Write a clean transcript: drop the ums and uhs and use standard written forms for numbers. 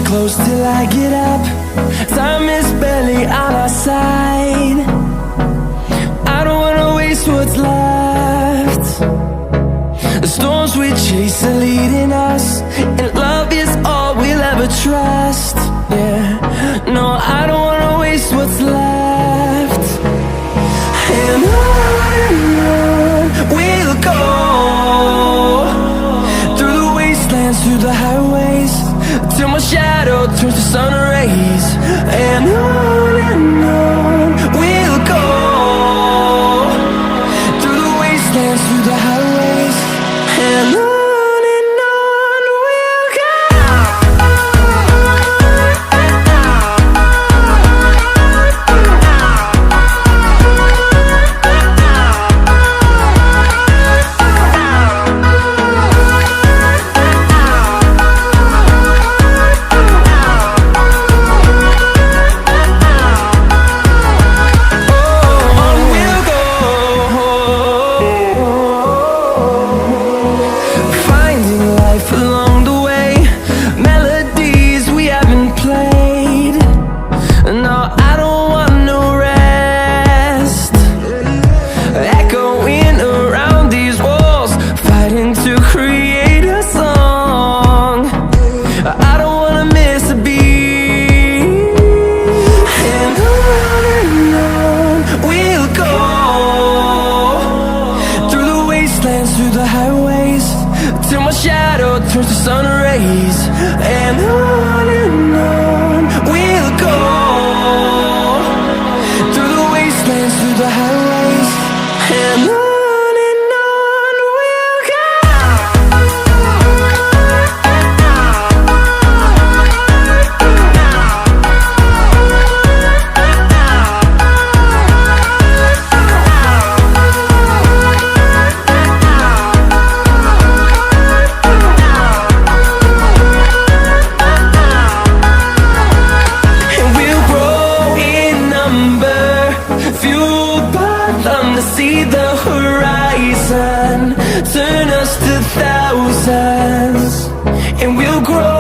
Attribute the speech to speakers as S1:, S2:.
S1: close till I get up. Time is barely on our side. I don't wanna waste what's left. The storms we chase are leading us, and love is all we'll ever trust. Yeah, no, I don't wanna waste what's left. And on we'll go, through the wastelands, through the highways, till my shadow turns to sun rays. And on we'll go, through the wastelands, through the highways, and on we'll go. Through the highways, till my shadow turns to sun rays. And on we'll go, through the wastelands, through the highways, and on we'll go. To see the horizon turn us to thousands, and we'll grow